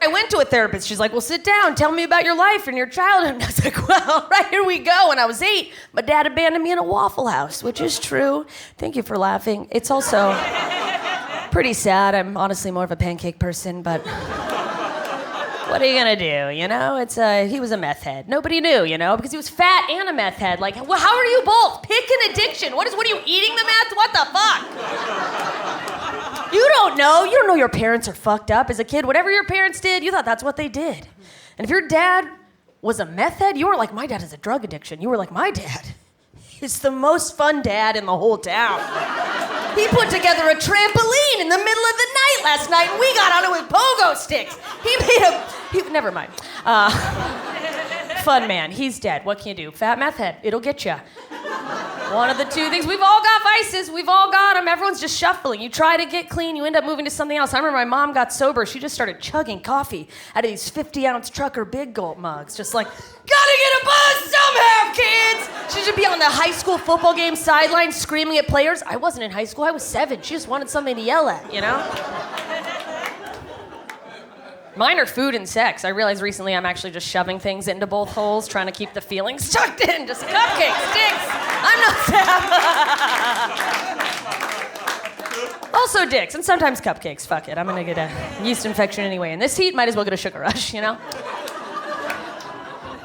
I went to a therapist. She's like, well, sit down. Tell me about your life and your childhood. And I was like, well, right, here we go. When I was 8, my dad abandoned me in a Waffle House, which is true. Thank you for laughing. It's also pretty sad. I'm honestly more of a pancake person, but what are you gonna do, you know? He was a meth head. Nobody knew, you know, because he was fat and a meth head. Like, well, how are you both? Pick an addiction. What are you eating the meth? What the fuck? You don't know. You don't know your parents are fucked up. As a kid, whatever your parents did, you thought that's what they did. And if your dad was a meth head, you weren't like, my dad has a drug addiction. You were like, my dad is the most fun dad in the whole town. He put together a trampoline in the middle of the night last night, and we got on it with pogo sticks. Never mind. Fun man. He's dead. What can you do? Fat meth head. It'll get you. One of the two things. We've all got vices. We've all got them. Everyone's just shuffling. You try to get clean, you end up moving to something else. I remember my mom got sober. She just started chugging coffee out of these 50-ounce trucker big gulp mugs. Just like, gotta get a buzz somehow, kids! She should be on the high school football game sideline screaming at players. I wasn't in high school. I was 7. She just wanted something to yell at, you know? Mine are food and sex. I realized recently I'm actually just shoving things into both holes, trying to keep the feelings tucked in. Just cupcakes, dicks. I'm not sad. Also dicks, and sometimes cupcakes. Fuck it, I'm gonna get a yeast infection anyway. In this heat, might as well get a sugar rush, you know?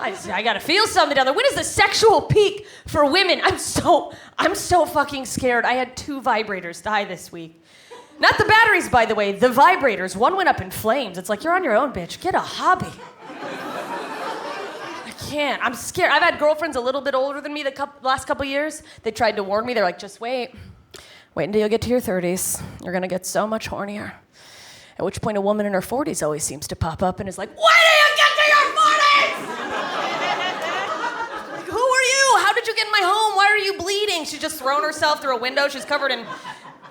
I gotta feel something down there. When is the sexual peak for women? I'm so fucking scared. I had 2 vibrators die this week. Not the batteries, by the way, the vibrators. One went up in flames. It's like, you're on your own, bitch. Get a hobby. I can't. I'm scared. I've had girlfriends a little bit older than me the last couple years. They tried to warn me. They're like, just wait. Wait until you get to your 30s. You're going to get so much hornier. At which point a woman in her 40s always seems to pop up and is like, wait till you get to your 40s! Like, who are you? How did you get in my home? Why are you bleeding? She's just thrown herself through a window. She's covered in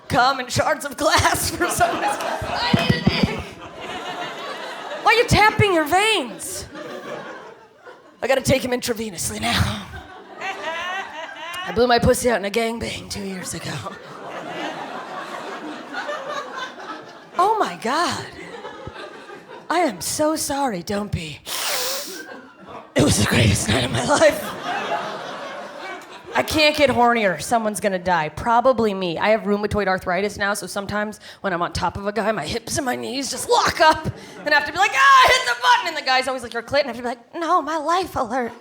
cum and shards of glass for some reason. I need a dick. Why are you tapping your veins? I gotta take him intravenously now. I blew my pussy out in a gangbang 2 years ago. Oh my God. I am so sorry, don't be. It was the greatest night of my life. I can't get hornier. Someone's gonna die. Probably me. I have rheumatoid arthritis now, so sometimes when I'm on top of a guy, my hips and my knees just lock up. And I have to be like, hit the button! And the guy's always like, your clit? And I have to be like, no, my life alert.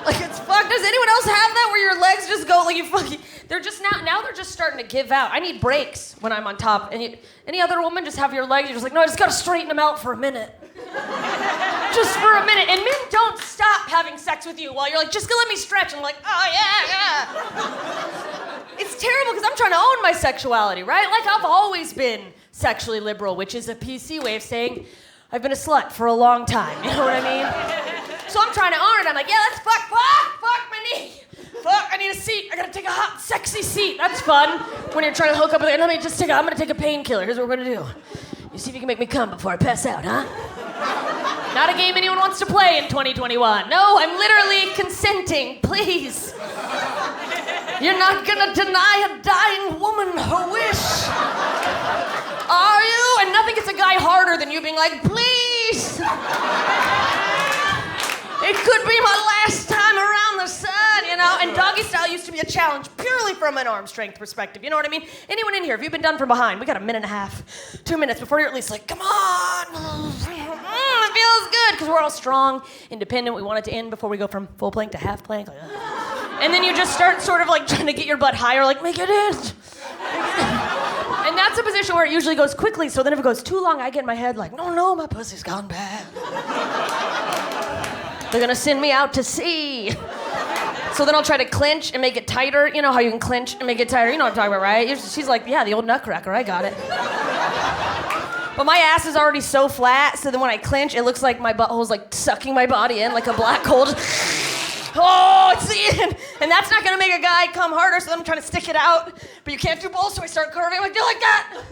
Like, it's fucked. Does anyone else have that where your legs just go like you fucking... They're just now they're just starting to give out. I need breaks when I'm on top. Any other woman just have your legs, you're just like, no, I just gotta straighten them out for a minute. Just for a minute. And men don't stop having sex with you while you're like, just gonna let me stretch. And I'm like, oh yeah. It's terrible because I'm trying to own my sexuality, right? Like I've always been sexually liberal, which is a PC way of saying I've been a slut for a long time. You know what I mean? So I'm trying to own it. I'm like, yeah, let's fuck my knee. Fuck, I need a seat. I gotta take a hot, sexy seat. That's fun when you're trying to hook up with it. I'm gonna take a painkiller. Here's what we're gonna do. You see if you can make me come before I pass out, huh? Not a game anyone wants to play in 2021. No, I'm literally consenting, please. You're not gonna deny a dying woman her wish. Are you? And nothing gets a guy harder than you being like, please. It could be my last time around the sun, you know? And doggy style used to be a challenge purely from an arm strength perspective. You know what I mean? Anyone in here, if you've been done from behind, we got a minute and a half, 2 minutes before you're at least like, come on. It feels good because we're all strong, independent. We want it to end before we go from full plank to half plank. Like, and then you just start sort of like trying to get your butt higher, like, make it end. And that's a position where it usually goes quickly, so then if it goes too long, I get in my head like, no, my pussy's gone bad. They're gonna send me out to sea. So then I'll try to clinch and make it tighter. You know how you can clinch and make it tighter? You know what I'm talking about, right? She's like, yeah, the old nutcracker, I got it. But my ass is already so flat, so then when I clinch, it looks like my butthole's like sucking my body in like a black hole. Oh, it's the end. And that's not gonna make a guy come harder, so then I'm trying to stick it out. But you can't do both, so I start curving. I'm like, do you like that?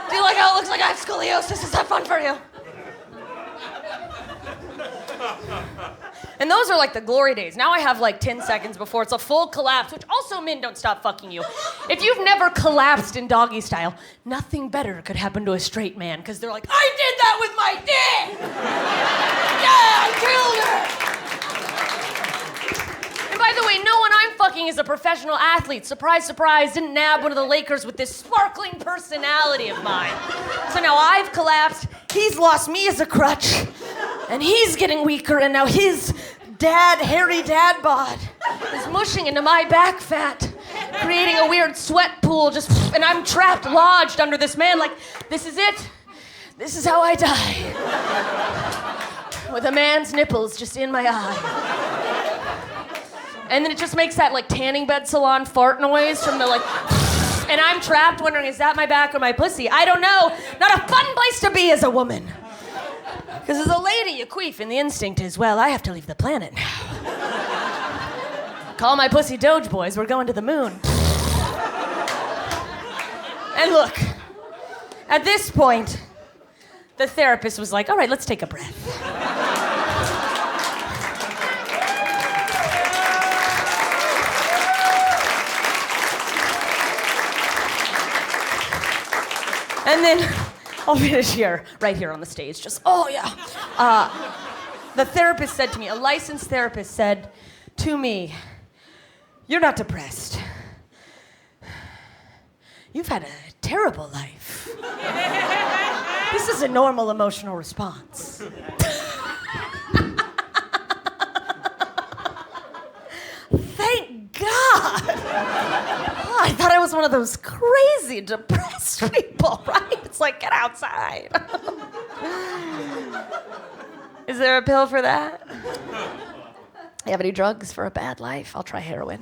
Do you like how it looks like I have scoliosis? Is that fun for you? And those are like the glory days. Now I have like 10 seconds before it's a full collapse, which also men don't stop fucking you. If you've never collapsed in doggy style, nothing better could happen to a straight man, because they're like, I did that with my dick! Yeah, I killed her! And by the way, no one I'm fucking is a professional athlete. Surprise, surprise, didn't nab one of the Lakers with this sparkling personality of mine. So now I've collapsed, he's lost me as a crutch, and he's getting weaker, and now his hairy dad bod is mushing into my back fat, creating a weird sweat pool, and I'm trapped, lodged under this man like, this is it. This is how I die. With a man's nipples just in my eye. And then it just makes that like tanning bed salon fart noise from the like, and I'm trapped wondering, is that my back or my pussy? I don't know. Not a fun place to be as a woman. Because as a lady, you queef, and the instinct is, well, I have to leave the planet now. Call my pussy Doge boys, we're going to the moon. And look, at this point, the therapist was like, all right, let's take a breath. And then I'll finish here, right here on the stage, just, oh yeah. The therapist said to me, a licensed therapist said to me, you're not depressed. You've had a terrible life. This is a normal emotional response. Thank God. Oh, I thought I was one of those crazy depressed people, right? It's like, get outside. Is there a pill for that? You have any drugs for a bad life? I'll try heroin.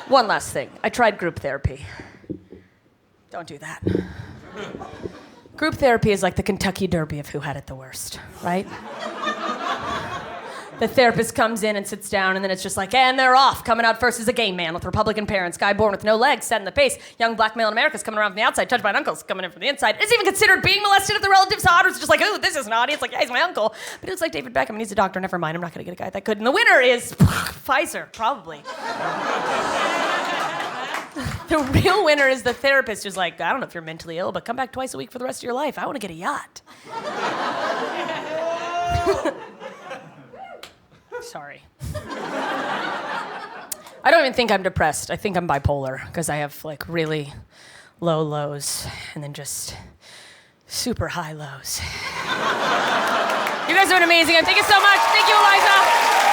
One last thing. I tried group therapy. Don't do that. Group therapy is like the Kentucky Derby of who had it the worst, right? The therapist comes in and sits down, and then it's just like, and they're off. Coming out first is a gay man with Republican parents, guy born with no legs, set in the face. Young black male in America's coming around from the outside, touched by an uncle's coming in from the inside. It's even considered being molested if the relative's hot, or it's just like, ooh, this is naughty. It's like, yeah, he's my uncle. But it's like David Beckham, and he's a doctor. Never mind, I'm not gonna get a guy that good. And the winner is Pfizer, probably. The real winner is the therapist who's like, I don't know if you're mentally ill, but come back twice a week for the rest of your life. I want to get a yacht. Sorry. I don't even think I'm depressed. I think I'm bipolar, because I have like really low lows and then just super high lows. You guys are doing amazing. Thank you so much. Thank you, Iliza.